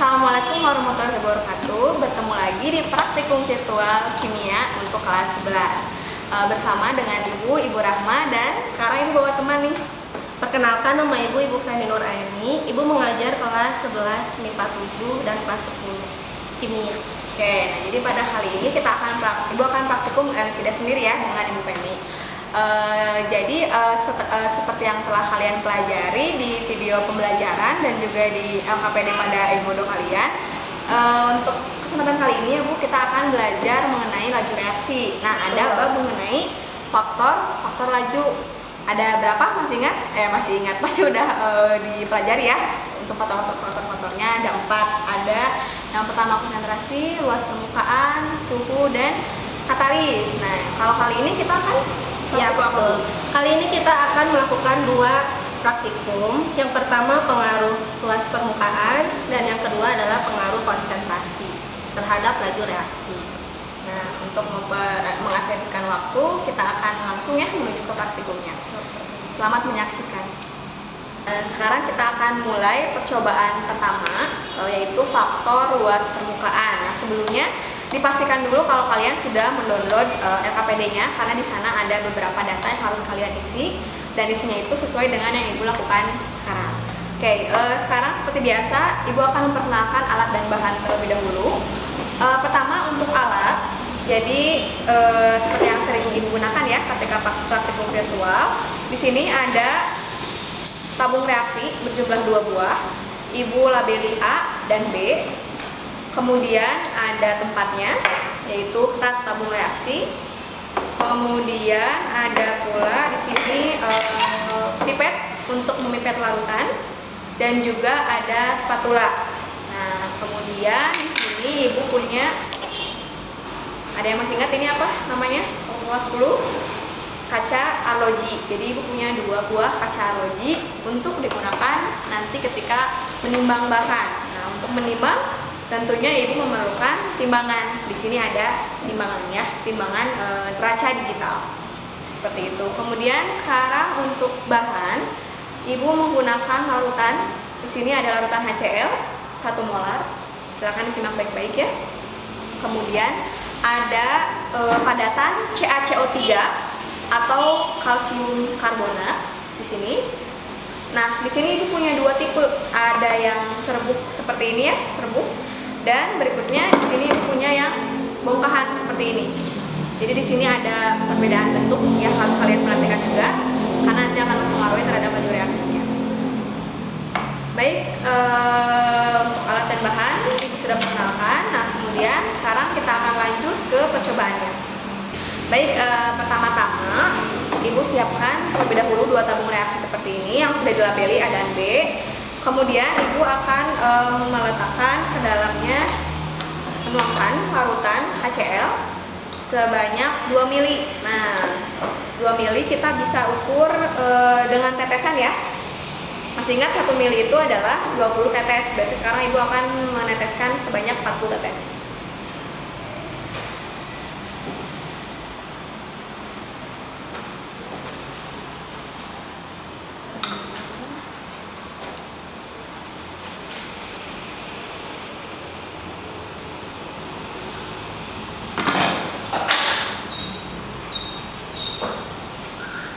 Assalamualaikum warahmatullahi wabarakatuh. Bertemu lagi di praktikum virtual kimia untuk kelas 11 bersama dengan Ibu Rahma, dan sekarang Ibu bawa teman nih. Perkenalkan, nama Ibu Feni Nur Aini. Ibu mengajar kelas 11 MIPA 7 dan kelas 10 kimia. Oke, nah jadi pada kali ini Ibu akan praktikum tidak sendiri ya dengan Ibu Feni. Seperti yang telah kalian pelajari di video pembelajaran dan juga di LKPD pada Edmodo kalian, untuk kesempatan kali ini Bu, kita akan belajar mengenai laju reaksi. Nah, ada bab mengenai faktor laju. Ada berapa? Masih ingat? Masih ingat, pasti udah dipelajari ya. Untuk faktornya ada 4. Ada yang pertama konsentrasi, luas permukaan, suhu, dan katalis. Nah, kalau kali ini kita akan betul. Kali ini kita akan melakukan 2 praktikum. Yang pertama pengaruh luas permukaan, dan yang kedua adalah pengaruh konsentrasi terhadap laju reaksi. Nah, untuk mengefektifkan waktu, kita akan langsung ya menuju ke praktikumnya. Selamat menyaksikan. Sekarang kita akan mulai percobaan pertama, yaitu faktor luas permukaan. Nah, sebelumnya dipastikan dulu kalau kalian sudah mendownload LKPD-nya, karena di sana ada beberapa data yang harus kalian isi, dan isinya itu sesuai dengan yang Ibu lakukan sekarang. Oke, sekarang seperti biasa Ibu akan memperkenalkan alat dan bahan terlebih dahulu. Pertama untuk alat, jadi seperti yang sering Ibu gunakan ya ketika praktikum virtual. Di sini ada tabung reaksi berjumlah 2 buah. Ibu labeli A dan B. Kemudian ada tempatnya, yaitu rak tabung reaksi. Kemudian ada pula di sini pipet untuk memipet larutan, dan juga ada spatula. Nah, kemudian di sini Ibu punya, ada yang masih ingat ini apa namanya? Kelas 10, kaca arloji. Jadi Ibu punya 2 buah kaca arloji untuk digunakan nanti ketika menimbang bahan. Nah, untuk menimbang tentunya Ibu memerlukan timbangan. Di sini ada timbangannya, timbangan neraca digital. Seperti itu. Kemudian sekarang untuk bahan, Ibu menggunakan larutan. Di sini ada larutan HCl 1 molar. Silakan disimak baik-baik ya. Kemudian ada padatan CaCO3 atau kalsium karbonat di sini. Nah, di sini Ibu punya 2 tipe. Ada yang serbuk seperti ini ya, serbuk. Dan berikutnya di sini punya yang bongkahan seperti ini. Jadi di sini ada perbedaan bentuk yang harus kalian perhatikan juga, karena nanti akan mempengaruhi terhadap laju reaksinya. Baik, untuk alat dan bahan Ibu sudah perkenalkan. Nah, kemudian sekarang kita akan lanjut ke percobaannya. Baik, pertama-tama Ibu siapkan terlebih dahulu 2 tabung reaksi seperti ini yang sudah dilabeli A dan B. Kemudian Ibu akan meletakkan ke dalamnya, menuangkan larutan HCl sebanyak 2 mili. Nah, 2 mili kita bisa ukur dengan tetesan ya. Masih ingat 1 mili itu adalah 20 tetes. Berarti sekarang Ibu akan meneteskan sebanyak 40 tetes.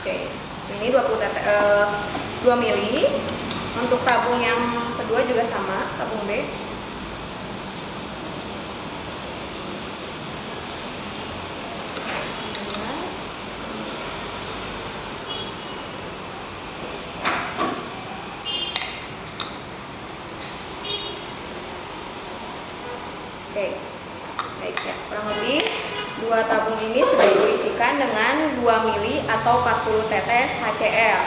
Oke, ini 2 mili. Untuk tabung yang kedua juga sama, tabung B. Oke, baik ya, kurang lebih 2 tabung ini sudah diisikan dengan 2 mili atau 40 tetes HCl.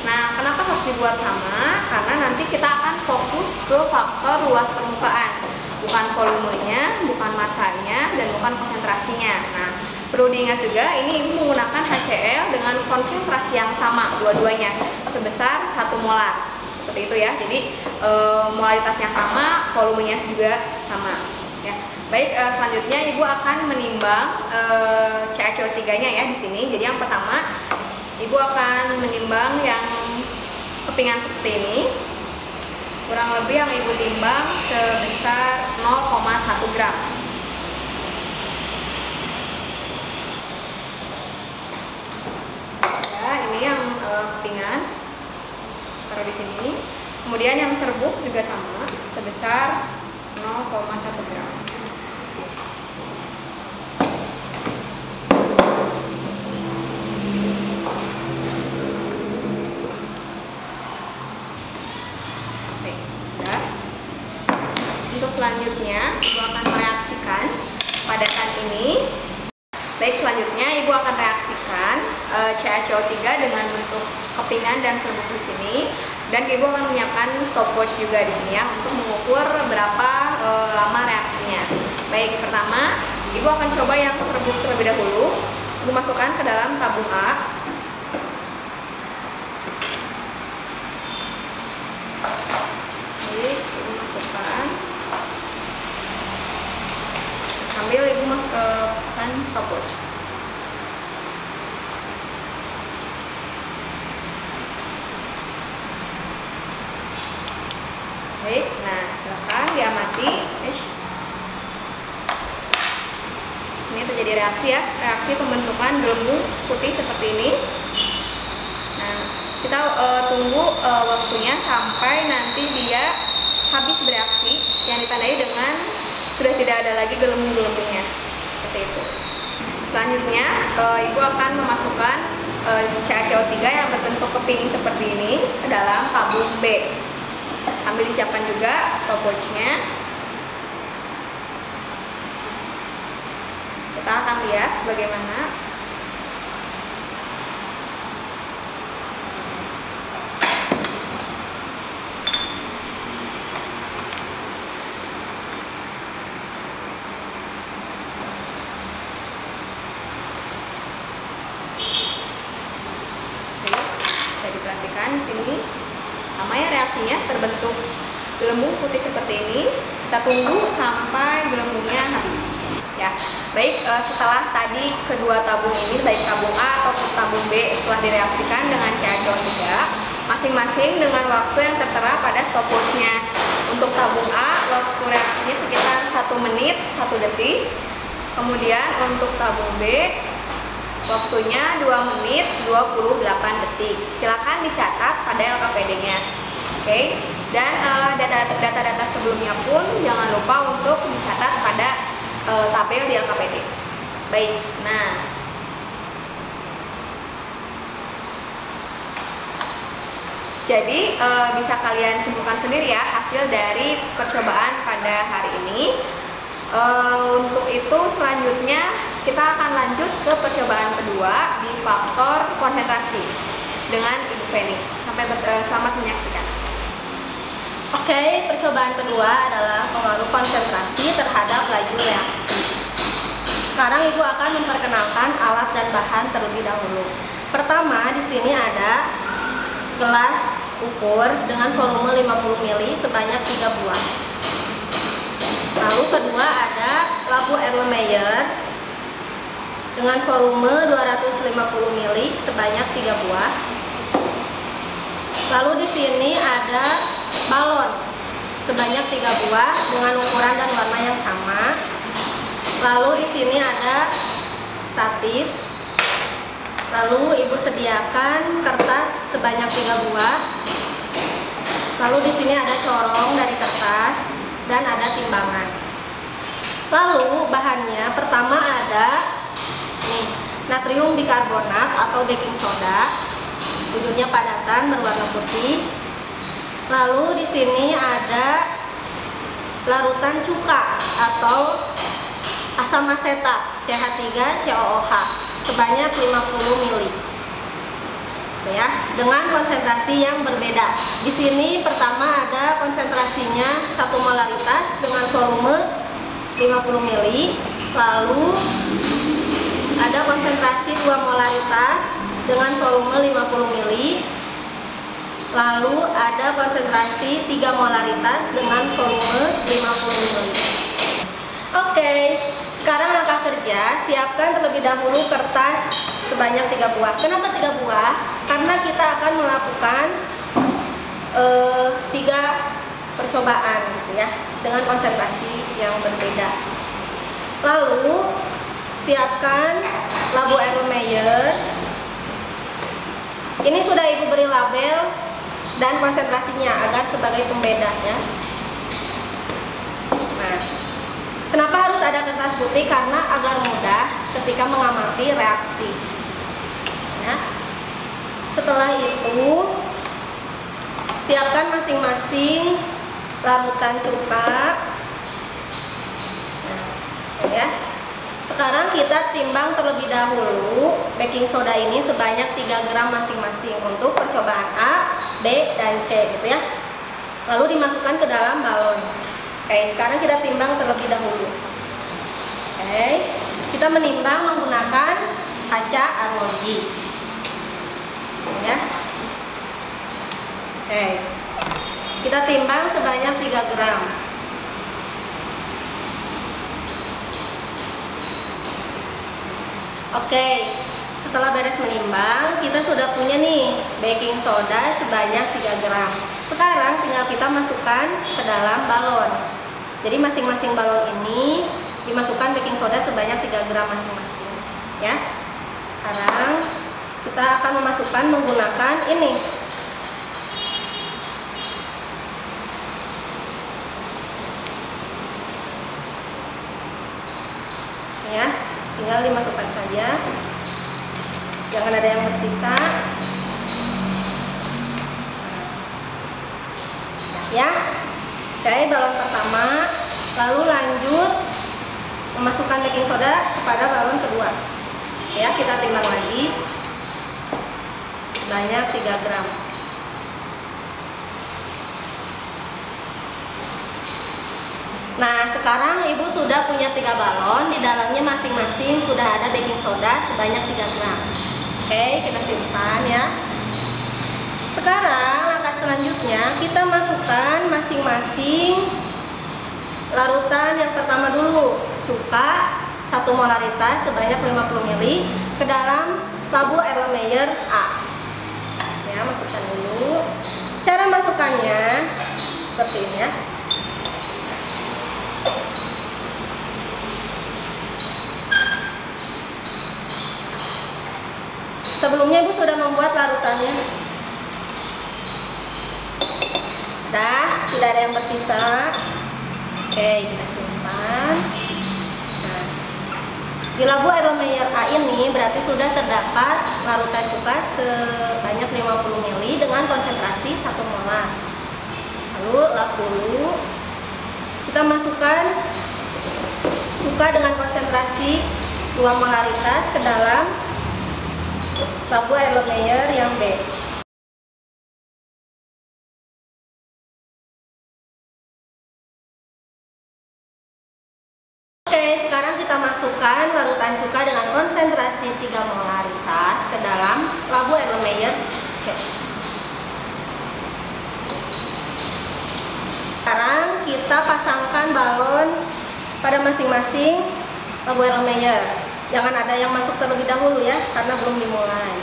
Nah, kenapa harus dibuat sama? Karena nanti kita akan fokus ke faktor luas permukaan, bukan volumenya, bukan masanya, dan bukan konsentrasinya. Nah, perlu diingat juga, ini Ibu menggunakan HCl dengan konsentrasi yang sama dua-duanya, sebesar 1 molar. Seperti itu ya, jadi molaritasnya sama, volumenya juga sama. Ya. Baik, selanjutnya Ibu akan menimbang CaCO3-nya ya di sini. Jadi yang pertama Ibu akan menimbang yang kepingan seperti ini. kurang lebih yang Ibu timbang sebesar 0,1 gram. Ya, ini yang kepingan, taruh di sini. Kemudian yang serbuk juga sama, sebesar 0,1 gram. Selanjutnya Ibu akan mereaksikan padatan ini. Baik, selanjutnya Ibu akan reaksikan CaCO3 dengan bentuk kepingan dan serbuk di sini, dan Ibu akan menyiapkan stopwatch juga di sini ya untuk mengukur berapa lama reaksinya. Baik, pertama Ibu akan coba yang serbuk terlebih dahulu. Ibu masukkan ke dalam tabung A. Baik, Ibu masukkan. Sambil Ibu masukkan stopwatch. Baik, nah silakan diamati. Sini terjadi reaksi ya, reaksi pembentukan gelembung putih seperti ini. Nah, kita tunggu waktunya sampai nanti dia habis bereaksi, yang ditandai dengan sudah tidak ada lagi gelembung-gelembungnya, seperti itu. Selanjutnya Ibu akan memasukkan CaCO3 yang berbentuk keping seperti ini ke dalam tabung B. Sambil disiapkan juga stopwatchnya. Kita akan lihat bagaimana. Diperhatikan di sini, namanya reaksinya terbentuk gelembung putih seperti ini. Kita tunggu sampai gelembungnya habis. Ya, baik. Setelah tadi kedua tabung ini, baik tabung A atau tabung B, setelah direaksikan dengan CaCO3, masing-masing dengan waktu yang tertera pada stopwatchnya. Untuk tabung A, waktu reaksinya sekitar 1 menit 1 detik. Kemudian untuk tabung B, waktunya 2 menit 28 detik. Silakan dicatat pada LKPD-nya. Oke. Dan data-data sebelumnya pun jangan lupa untuk dicatat pada tabel di LKPD. Baik. Nah, jadi bisa kalian simpulkan sendiri ya hasil dari percobaan pada hari ini. Untuk itu selanjutnya kita akan lanjut ke percobaan kedua di faktor konsentrasi dengan Ibu Feni. Selamat menyaksikan. Oke, percobaan kedua adalah pengaruh konsentrasi terhadap laju reaksi. Sekarang Ibu akan memperkenalkan alat dan bahan terlebih dahulu. Pertama, di sini ada gelas ukur dengan volume 50 ml sebanyak 3 buah. Lalu kedua ada labu Erlenmeyer dengan volume 250 ml sebanyak 3 buah. Lalu di sini ada balon sebanyak 3 buah dengan ukuran dan warna yang sama. Lalu di sini ada statif. Lalu Ibu sediakan kertas sebanyak 3 buah. Lalu di sini ada corong dari kertas dan ada timbangan. Lalu bahannya pertama ada nih, natrium bikarbonat atau baking soda. Wujudnya padatan berwarna putih. Lalu di sini ada larutan cuka atau asam asetat CH3COOH sebanyak 50 ml. Ya, dengan konsentrasi yang berbeda. Di sini pertama ada konsentrasinya 1 molaritas dengan volume 50 ml. Lalu ada konsentrasi 2 molaritas dengan volume 50 ml. Lalu ada konsentrasi 3 molaritas dengan volume 50 ml. Oke, sekarang langkah kerja, siapkan terlebih dahulu kertas sebanyak 3 buah. Kenapa 3 buah? Karena kita akan melakukan 3 percobaan gitu ya, dengan konsentrasi yang berbeda. Lalu siapkan labu Erlenmeyer. Ini sudah Ibu beri label dan konsentrasinya agar sebagai pembeda ya. Nah, kenapa harus ada kertas putih? Karena agar mudah ketika mengamati reaksi. Ya. Setelah itu, siapkan masing-masing larutan cuka. Nah, ya. Sekarang kita timbang terlebih dahulu baking soda ini sebanyak 3 gram masing-masing untuk percobaan A, B, dan C gitu ya. Lalu dimasukkan ke dalam balon. Oke, sekarang kita timbang terlebih dahulu. Oke, kita menimbang menggunakan kaca arloji. Ya. Oke, kita timbang sebanyak 3 gram. Oke, setelah beres menimbang, kita sudah punya nih baking soda sebanyak 3 gram. Sekarang tinggal kita masukkan ke dalam balon. Jadi masing-masing balon ini dimasukkan baking soda sebanyak 3 gram masing-masing. Ya. Sekarang kita akan memasukkan menggunakan ini. Ya. Tinggal dimasukkan saja, jangan ada yang bersisa. Ya, oke, balon pertama, lalu lanjut memasukkan baking soda kepada balon kedua. Ya, kita timbang lagi sebanyak 3 gram. Nah, sekarang Ibu sudah punya 3 balon, di dalamnya masing-masing sudah ada baking soda sebanyak 3 gram. Oke, kita simpan ya. Sekarang langkah selanjutnya kita masukkan masing-masing larutan yang pertama dulu, cuka 1 molaritas sebanyak 50 ml ke dalam labu Erlenmeyer A. Ya, masukkan dulu. Cara masukkannya seperti ini ya. Sebelumnya Ibu sudah membuat larutannya. Dah, tidak ada yang bersisa. Oke, kita simpan. Nah, di labu Erlenmeyer A ini berarti sudah terdapat larutan cuka sebanyak 50 ml dengan konsentrasi 1 molar. Lalu lap dulu. Kita masukkan cuka dengan konsentrasi 2 molaritas ke dalam labu Erlenmeyer yang B. Oke, sekarang kita masukkan larutan cuka dengan konsentrasi 3 molaritas ke dalam labu Erlenmeyer C. Sekarang kita pasangkan balon pada masing-masing labu Erlenmeyer. Jangan ada yang masuk terlebih dahulu ya, karena belum dimulai.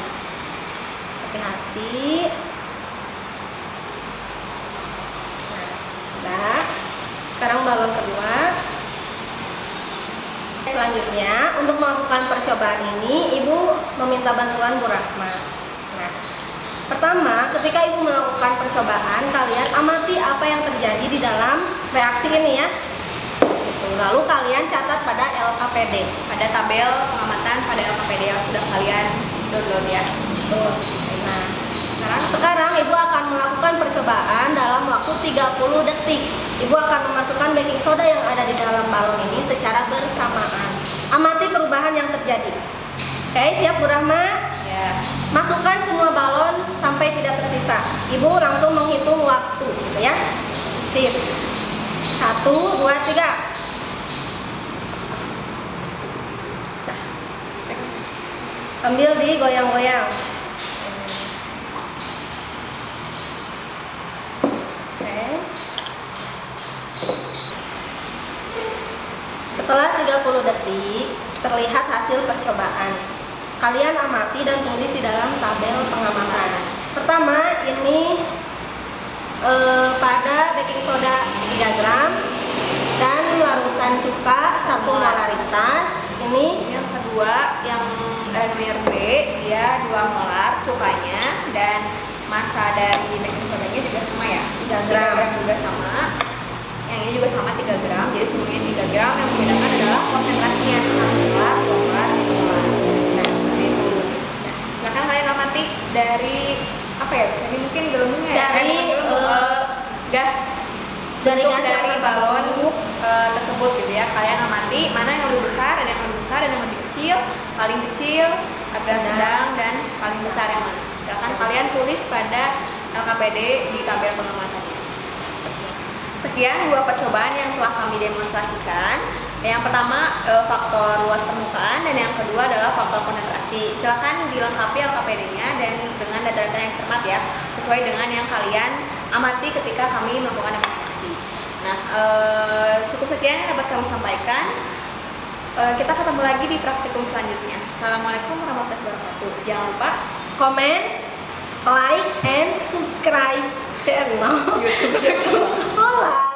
Hati-hati. Nah, sekarang balon kedua. Selanjutnya, untuk melakukan percobaan ini, Ibu meminta bantuan Bu Rahma. Nah, pertama, ketika Ibu melakukan percobaan, kalian amati apa yang terjadi di dalam reaksi ini ya. Lalu kalian catat pada LKPD, pada tabel pengamatan pada LKPD yang sudah kalian download ya. Nah, sekarang Ibu akan melakukan percobaan dalam waktu 30 detik. Ibu akan memasukkan baking soda yang ada di dalam balon ini secara bersamaan. Amati perubahan yang terjadi. Oke, siap Bu Rahma? Ya. Masukkan semua balon sampai tidak tersisa. Ibu langsung menghitung waktu gitu ya. Sip. 1, 2, 3. Ambil digoyang-goyang. Oke. Setelah 30 detik, terlihat hasil percobaan. Kalian amati dan tulis di dalam tabel pengamatan. Pertama, ini pada baking soda 3 gram dan larutan cuka 1 molaritas. Ini yang kedua yang Elmer B, dia 2 molar cukanya, dan massa dari baking sodanya juga sama ya, 3 gram juga sama. Yang ini juga sama 3 gram, jadi semuanya 3 gram. Yang membedakan adalah konsentrasinya 1 molar, 2 molar, 3 molar. Nah, seperti itu. Nah, silakan kalian amati dari apa ya? Ini mungkin gelembungnya ya. Dari Gas dari bentuk gas yang dari balon tersebut gitu ya. Kalian amati mana yang lebih besar, ada yang lebih besar dan yang lebih kecil, paling kecil, agak sedang, dan paling besar yang mana. Silakan kalian tulis pada LKPD di tabel pengamatan. Sekian 2 percobaan yang telah kami demonstrasikan. Yang pertama faktor luas permukaan, dan yang kedua adalah faktor konsentrasi. Silakan dilengkapi LKPD-nya dan dengan data-data yang cermat ya, sesuai dengan yang kalian amati ketika kami melakukan demonstrasi. Nah, cukup sekian yang dapat kami sampaikan. Kita ketemu lagi di praktikum selanjutnya. Assalamualaikum warahmatullahi wabarakatuh. Jangan lupa komen, like, and subscribe channel YouTube Sekolah.